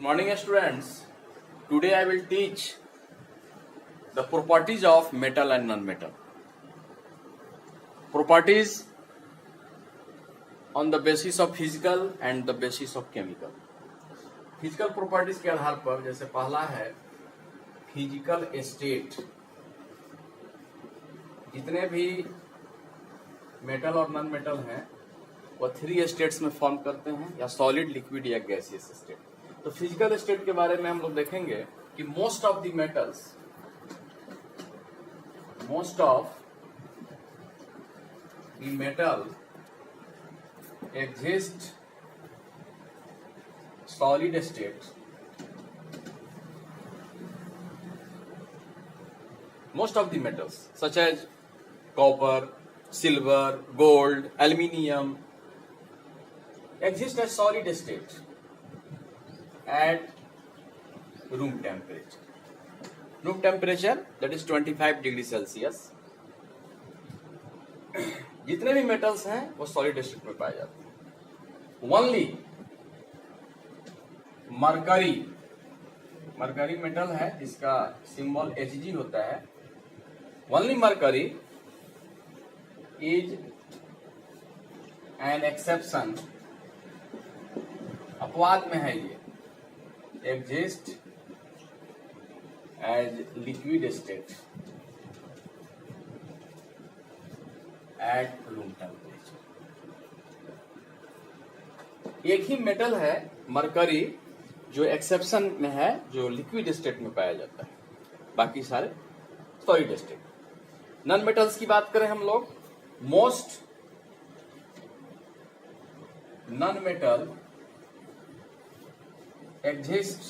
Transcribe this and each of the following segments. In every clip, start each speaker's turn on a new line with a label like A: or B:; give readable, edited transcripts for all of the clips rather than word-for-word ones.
A: Good morning, students. Today I will teach the properties of metal and non-metal. Properties on the basis of physical and the basis of chemical. Physical properties के आधार पर जैसे पहला है physical state. जितने भी metal और non metal हैं वो 3 स्टेट्स में फॉर्म करते हैं, या सॉलिड, लिक्विड या गैसियस स्टेट। तो फिजिकल स्टेट के बारे में हम लोग देखेंगे कि most of the metal exist solid state. Most of the metals such as copper, silver, gold, aluminium exist at solid state at room temperature. Room temperature, that is 25 degree Celsius. जितने भी metals हैं वो solid state में पाए जाते हैं। Only mercury metal है जिसका सिंबल Hg होता है। Only mercury is an exception, अपवाद में है ये, exist as liquid state at room temperature. एक ही मेटल है मरकरी जो एक्सेप्शन में है, जो लिक्विड स्टेट में पाया जाता है, बाकी सारे सॉलिड स्टेट। नॉन मेटल्स की बात करें हम लोग, most non metal exist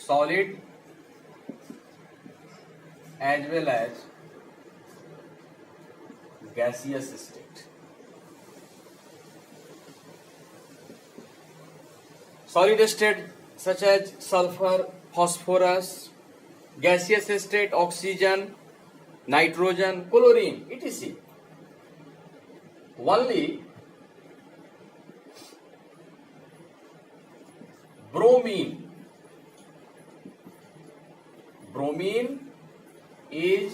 A: solid as well as gaseous state. Solid state such as sulfur, phosphorus, gaseous state oxygen, nitrogen, chlorine, etc. Only bromine is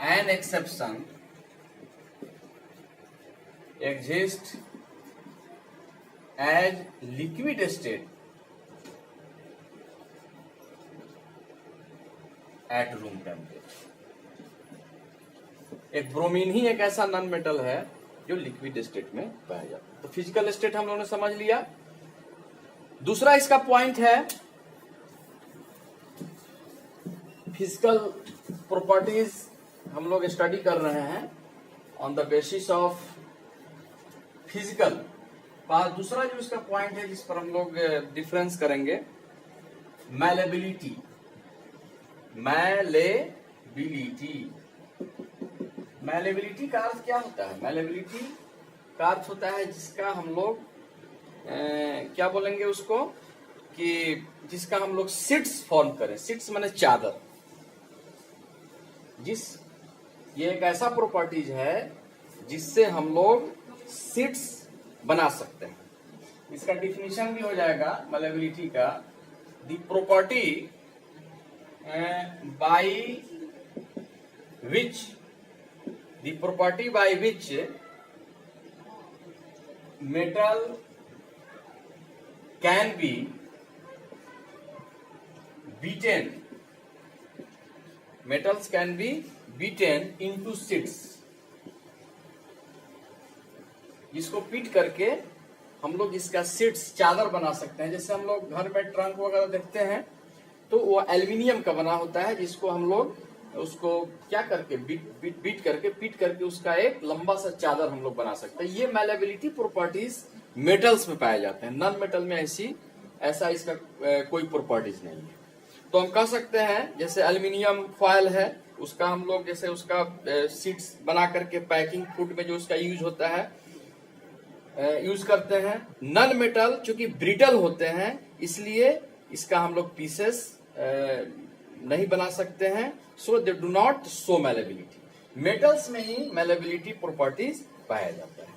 A: an exception, exists as liquid state at room temperature. एक bromine ही एक ऐसा non metal है जो liquid state में पाया जाता है। तो फिजिकल स्टेट हम लोगों ने समझ लिया। दूसरा इसका पॉइंट है फिजिकल प्रॉपर्टीज हम लोग स्टडी कर रहे हैं on the basis of physical. दूसरा जो इसका पॉइंट है जिस पर हम लोग डिफरेंस करेंगे, मैलेबिलिटी। मैलेबिलिटी का अर्थ क्या होता है? मैलेबिलिटी का अर्थ होता है जिसका हम लोग क्या बोलेंगे उसको, कि जिसका हम लोग सीट्स फॉर्म करें। सीट्स माने चादर। ये एक ऐसा प्रॉपर्टीज है जिससे हम लोग सीट्स बना सकते हैं। इसका डिफिनीशन भी हो जाएगा मैलेबिलिटी का, the property by which metal can be beaten, metals can be beaten into sheets। इसको पीट करके हम लोग इसका शीट्स, चादर बना सकते हैं। जैसे हम लोग घर में ट्रंक वगैरह देखते हैं तो वो एल्यूमिनियम का बना होता है, जिसको हम लोग उसको क्या करके पीट करके उसका एक लंबा सा चादर हम लोग बना सकते हैं। ये मैलेबिलिटी प्रॉपर्टीज मेटल्स में पाए जाते हैं। नॉन मेटल में ऐसा इसका कोई प्रॉपर्टीज नहीं है। तो हम कह सकते हैं जैसे एल्यूमिनियम फॉयल है, उसका हम लोग जैसे उसका सीट्स बना करके पैकिंग फूड में जो उसका यूज होता है यूज करते हैं। नॉन मेटल चूंकि ब्रिटल होते हैं इसलिए इसका हम लोग पीसेस नहीं बना सकते हैं, so they do not show malleability. Metals में ही मैलेबिलिटी प्रॉपर्टीज पाया जाता है।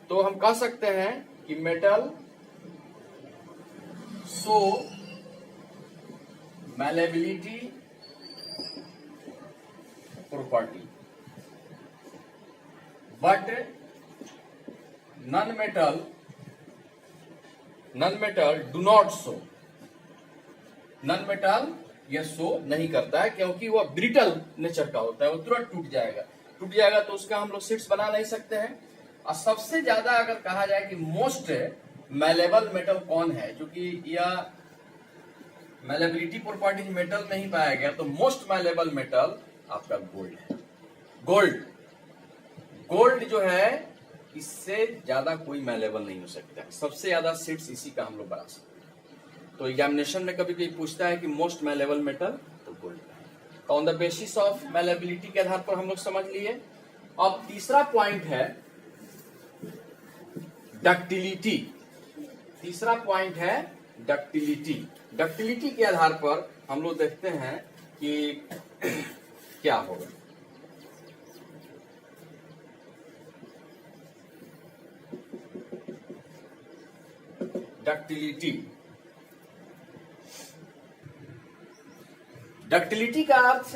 A: तो हम कह सकते हैं कि metal show malleability property but non-metal do not show। non-metal यह शो नहीं करता है क्योंकि वह ब्रिटल नेचर का होता है, वो तुरंत टूट जाएगा तो उसका हम लोग शीट्स बना नहीं सकते हैं। और सबसे ज्यादा अगर कहा जाए कि मोस्ट मैलेबल मेटल कौन है, जो कि यह मैलेबिलिटी प्रॉपर्टीज मेटल में ही पाया गया, तो मोस्ट मैलेबल मेटल आपका गोल्ड है। गोल्ड जो है इससे ज्यादा कोई मैलेबल नहीं हो सकता है, सबसे ज्यादा शीट्स इसी का हम लोग बना सकते हैं। तो एग्जामिनेशन में कभी कोई पूछता है कि मोस्ट मैलेबल मेटल, तो गोल्ड है। तो on the basis of malleability के आधार पर हम लोग समझ लिए। अब तीसरा पॉइंट है डक्टिलिटी। तीसरा पॉइंट है डक्टिलिटी। डक्टिलिटी के आधार पर हम लोग देखते हैं कि क्या होगा। डक्टिलिटी का अर्थ,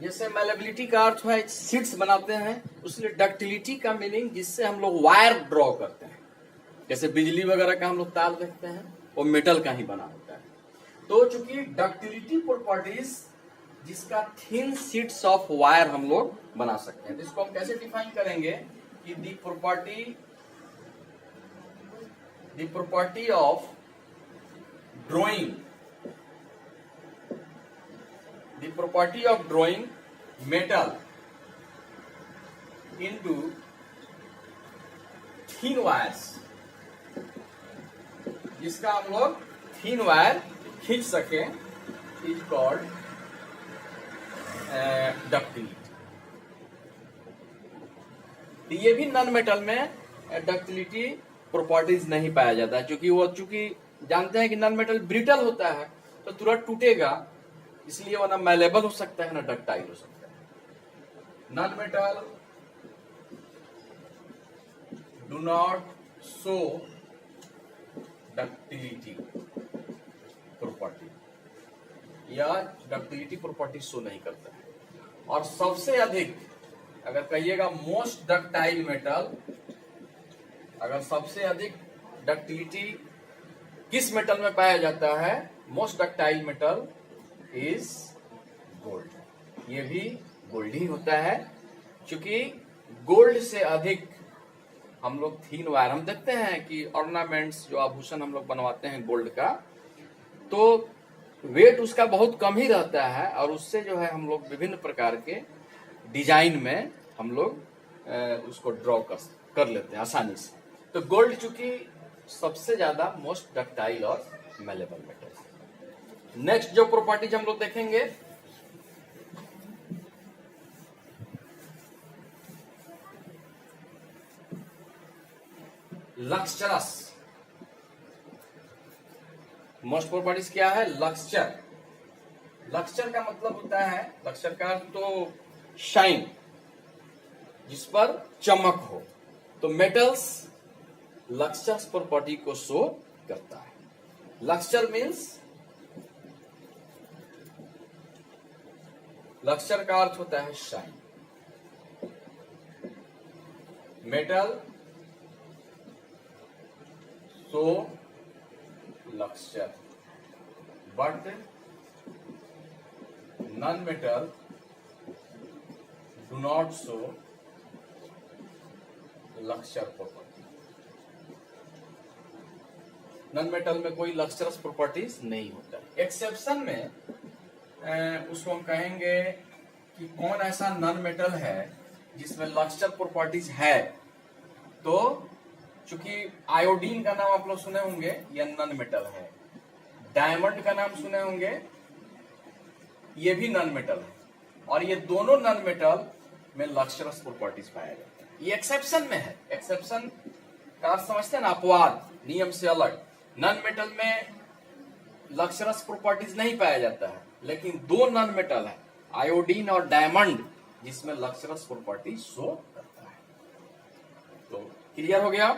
A: जैसे मैलेबिलिटी का अर्थ है शीट्स बनाते हैं, उसलिए डक्टिलिटी का मीनिंग जिससे हम लोग वायर ड्रॉ करते हैं, जैसे बिजली वगैरह का हम लोग तार देखते हैं, वो मेटल का ही बना होता है। तो चूंकि डक्टिलिटी प्रॉपर्टीज जिसका थिन शीट्स ऑफ वायर हम लोग बना सकते हैं, तो इसको हम कैसे डिफाइन करेंगे कि the property of drawing metal into thin wires, जिसका हम लोग थिन वायर खींच सके, इज कॉल्ड डक्टिलिटी। ये भी नॉन मेटल में डक्टिलिटी प्रॉपर्टीज नहीं पाया जाता है, चूंकि जानते हैं कि नॉन मेटल ब्रिटल होता है तो तुरंत टूटेगा, इसलिए वो ना मैलेबल हो सकता है ना डक्टाइल हो सकता है। Non metal do not show ductility property, या डक्टिलिटी प्रॉपर्टी शो नहीं करता है। और सबसे अधिक अगर कहिएगा मोस्ट डक्टाइल मेटल, अगर सबसे अधिक डक्टिलिटी किस मेटल में पाया जाता है, most ductile metal is gold. ये भी गोल्ड ही होता है, क्योंकि गोल्ड से अधिक हम लोग थिन वायर, हम देखते हैं कि ऑर्नामेंट्स जो आभूषण हम लोग बनवाते हैं गोल्ड का, तो वेट उसका बहुत कम ही रहता है, और उससे जो है हम लोग विभिन्न प्रकार के डिजाइन में हम लोग उसको ड्रॉ कर लेते हैं आसानी से। तो गोल्ड चूंकि सबसे ज्यादा मोस्ट डक्टाइल और मैलेबल मेटल है। नेक्स्ट जो प्रॉपर्टीज हम लोग देखेंगे, लक्सचरस। मोस्ट प्रॉपर्टीज क्या है? लक्सचर। लक्सचर का मतलब होता है, लक्सचर का तो शाइन, जिस पर चमक हो। तो मेटल्स लक्सचर प्रॉपर्टी को शो करता है। लक्सचर मीन्स, लक्सचर का अर्थ होता है shine. Metal show lustre but non metal do not show lustre property. Non metal में कोई लक्सचरस प्रॉपर्टीज नहीं होता है। एक्सेप्शन में उसको हम कहेंगे कि कौन ऐसा नॉन मेटल है जिसमें लक्सचर प्रॉपर्टीज है। तो चूंकि आयोडीन का नाम आप लोग सुने होंगे, यह नॉन मेटल है। डायमंड का नाम सुने होंगे, ये भी नॉन मेटल है। और ये दोनों नॉन मेटल में लक्सचरस प्रॉपर्टीज पाया जाता है। ये एक्सेप्शन में है। एक्सेप्शन का अर्थ समझते हैं ना, अपवाद, नियम से अलग। नॉन मेटल में लक्सचरस प्रॉपर्टीज नहीं पाया जाता है, लेकिन दो नॉन मेटल है, आयोडीन और डायमंड, जिसमें लक्सचरस प्रॉपर्टी शो करता है। क्लियर हो गया।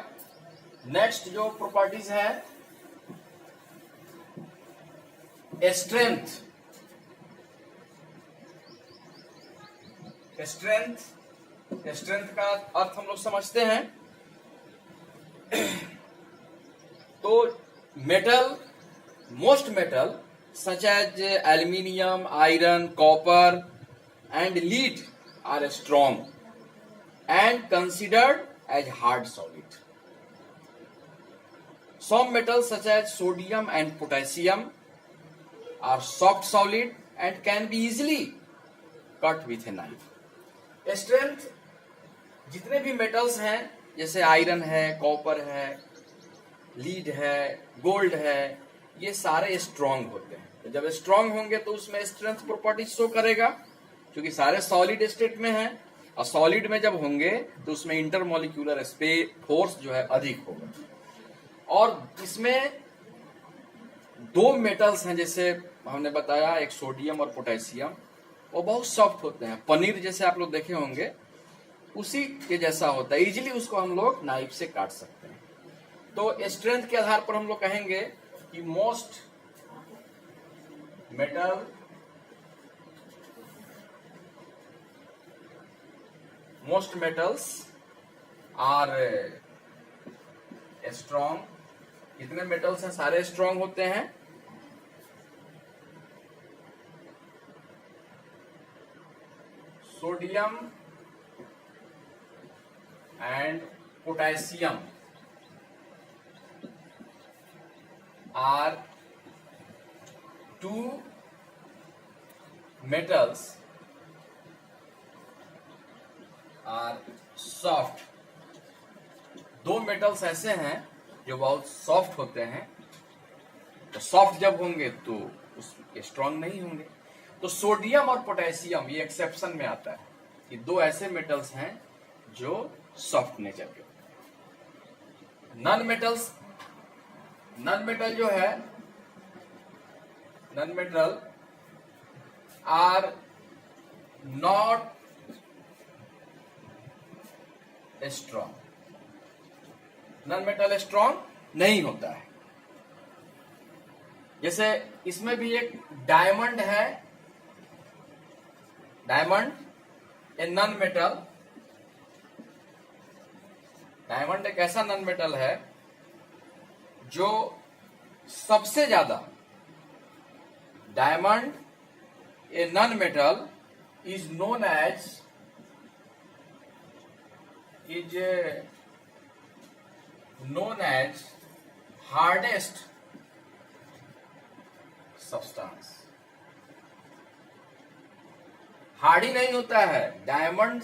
A: नेक्स्ट जो प्रॉपर्टीज है, स्ट्रेंथ। स्ट्रेंथ का अर्थ हम लोग समझते हैं। तो metal, most metal such as aluminium, iron, copper and lead are strong and considered as hard solid. Some metals such as sodium and potassium are soft solid and can be easily cut with a knife. Strength, जितने भी metals हैं जैसे iron है, copper है, lead है, gold है, ये सारे स्ट्रांग होते हैं। तो जब स्ट्रांग होंगे तो उसमें स्ट्रेंथ प्रॉपर्टी शो करेगा, क्योंकि सारे सॉलिड स्टेट में हैं। और सॉलिड में जब होंगे तो उसमें इंटरमोलिक्यूलर फोर्स जो है अधिक होगा। और इसमें दो मेटल्स हैं जैसे हमने बताया, एक सोडियम और पोटेशियम, वो बहुत सॉफ्ट होते हैं। पनीर जैसे आप लोग देखे होंगे उसी के जैसा होता है, इजीली उसको हम लोग नाइफ से काट सकते हैं। तो स्ट्रेंथ के आधार पर हम लोग कहेंगे कि मोस्ट मेटल्स आर स्ट्रॉन्ग। कितने मेटल्स हैं, सारे स्ट्रॉन्ग होते हैं। Sodium and potassium are two metals are soft. दो मेटल्स ऐसे हैं जो बहुत सॉफ्ट होते हैं। तो सॉफ्ट जब होंगे तो उसके स्ट्रांग नहीं होंगे। तो सोडियम और पोटेशियम ये एक्सेप्शन में आता है कि दो ऐसे मेटल्स हैं जो सॉफ्ट नेचर के। नॉन मेटल जो है, non metal are not strong. Non metal strong नहीं होता है। जैसे इसमें भी एक डायमंड है। Diamond a non metal. Diamond एक ऐसा नॉन मेटल है जो सबसे ज्यादा, diamond a non metal is known as hardest substance. Hard ही नहीं होता है, डायमंड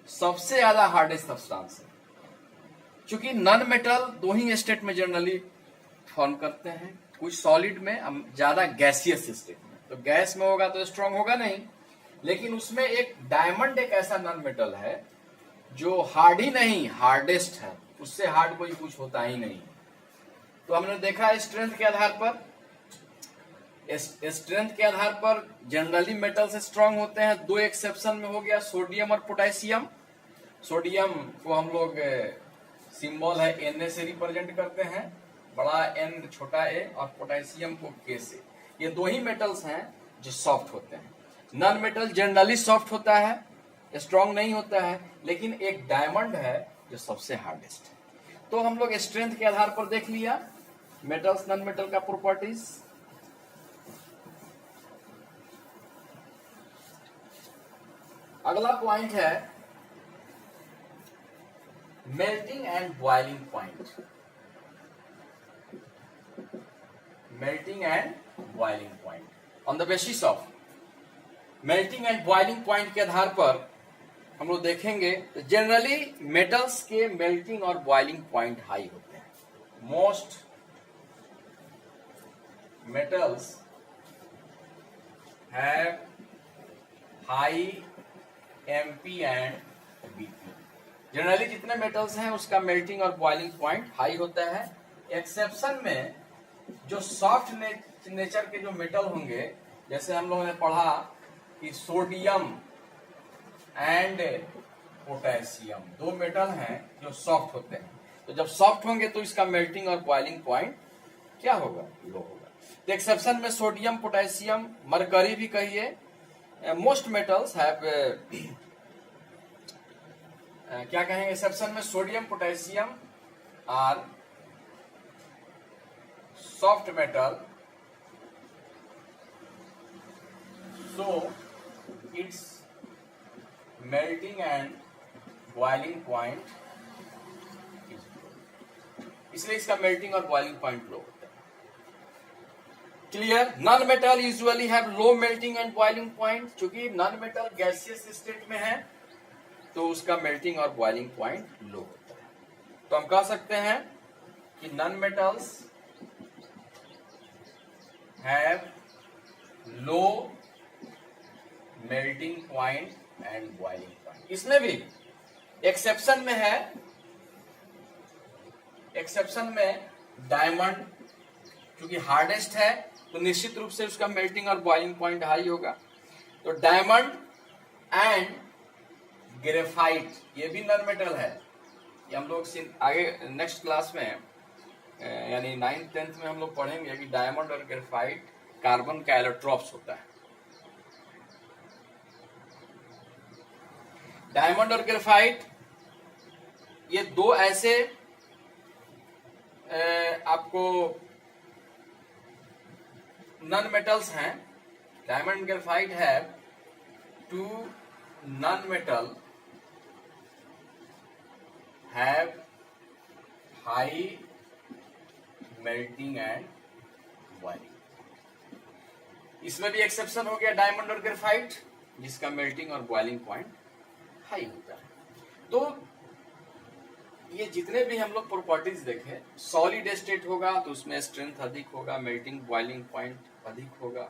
A: सबसे ज्यादा हार्डेस्ट सब्सटेंस है। क्योंकि नॉन मेटल दो ही स्टेट में जनरली फॉर्म करते हैं, कुछ सॉलिड में, ज्यादा गैसियस स्टेट में। तो गैस में होगा तो स्ट्रांग होगा नहीं। लेकिन उसमें एक डायमंड एक ऐसा नॉन मेटल है जो हार्ड ही नहीं, हार्डेस्ट है। उससे हार्ड कोई कुछ होता ही नहीं। तो हमने देखा स्ट्रेंथ के आधार पर, जनरली मेटल्स स्ट्रांग होते हैं। दो एक्सेप्शन में हो गया, सोडियम और पोटेशियम। सोडियम को हम लोग सिंबल है Na से रिप्रेजेंट करते हैं, बड़ा N छोटा a, और पोटेशियम को K से। ये दो ही मेटल्स हैं जो सॉफ्ट होते हैं। नॉन मेटल जनरली सॉफ्ट होता है, स्ट्रांग नहीं होता है। लेकिन एक डायमंड है जो सबसे हार्डेस्ट है। तो हम लोग स्ट्रेंथ के आधार पर देख लिया मेटल्स नॉन मेटल का प्रॉपर्टीज। अगला पॉइंट है melting and boiling point. Melting and boiling point on the basis of melting and boiling point के आधार पर हम लोग देखेंगे तो जनरली मेटल्स के मेल्टिंग और बॉइलिंग पॉइंट हाई होते हैं। Most metals have high MP and BP। Generally जितने मेटल्स हैं उसका मेल्टिंग और बॉइलिंग पॉइंट हाई होता है। एक्सेप्शन में जो सॉफ्ट नेचर के जो मेटल होंगे, जैसे हम लोगों ने पढ़ा कि सोडियम एंड पोटेशियम। दो मेटल हैं जो सॉफ्ट होते हैं, तो जब सॉफ्ट होंगे तो इसका मेल्टिंग और बॉइलिंग पॉइंट क्या होगा, लो होगा। तो एक्सेप्शन में सोडियम, पोटेशियम, मरकरी भी कहिए। मोस्ट मेटल्स हैव क्या कहेंगे एक्सेप्शन में, sodium, potassium are soft metal, so its melting and boiling point is low। इसलिए इसका मेल्टिंग और बॉइलिंग पॉइंट लो होता है। Clear. Non metal usually have low melting and boiling point. चूंकि नॉन मेटल गैसियस स्टेट में है तो उसका मेल्टिंग और बॉइलिंग पॉइंट लो होता है। तो हम कह सकते हैं कि non metals have low melting point and boiling point. इसमें भी एक्सेप्शन में है, एक्सेप्शन में डायमंड क्योंकि हार्डेस्ट है तो निश्चित रूप से उसका मेल्टिंग और बॉइलिंग पॉइंट हाई होगा। तो डायमंड एंड ग्रेफाइट ये भी नॉन मेटल है। ये हम लोग आगे नेक्स्ट क्लास में यानी 9th 10th में हम लोग पढ़ेंगे कि डायमंड और ग्रेफाइट कार्बन का एलोट्रॉप्स होता है। डायमंड और ग्रेफाइट ये दो ऐसे आपको नॉन मेटल्स हैं। डायमंड एंड ग्रेफाइट है two non metal have high melting and boiling. इसमें भी एक्सेप्शन हो गया डायमंड और ग्रेफाइट जिसका मेल्टिंग और बॉइलिंग पॉइंट हाई होता है। तो ये जितने भी हम लोग प्रॉपर्टीज देखे, सॉलिड स्टेट होगा तो उसमें स्ट्रेंथ अधिक होगा, मेल्टिंग बॉइलिंग पॉइंट अधिक होगा।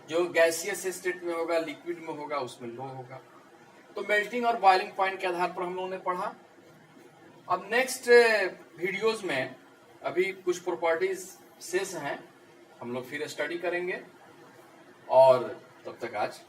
A: जो गैसियस स्टेट में होगा, लिक्विड में होगा, उसमें लो होगा। तो मेल्टिंग और बॉइलिंग पॉइंट के आधार पर हम लोगों ने पढ़ा। अब नेक्स्ट वीडियोस में अभी कुछ प्रॉपर्टीज शेष हैं, हम लोग फिर स्टडी करेंगे। और तब तक आज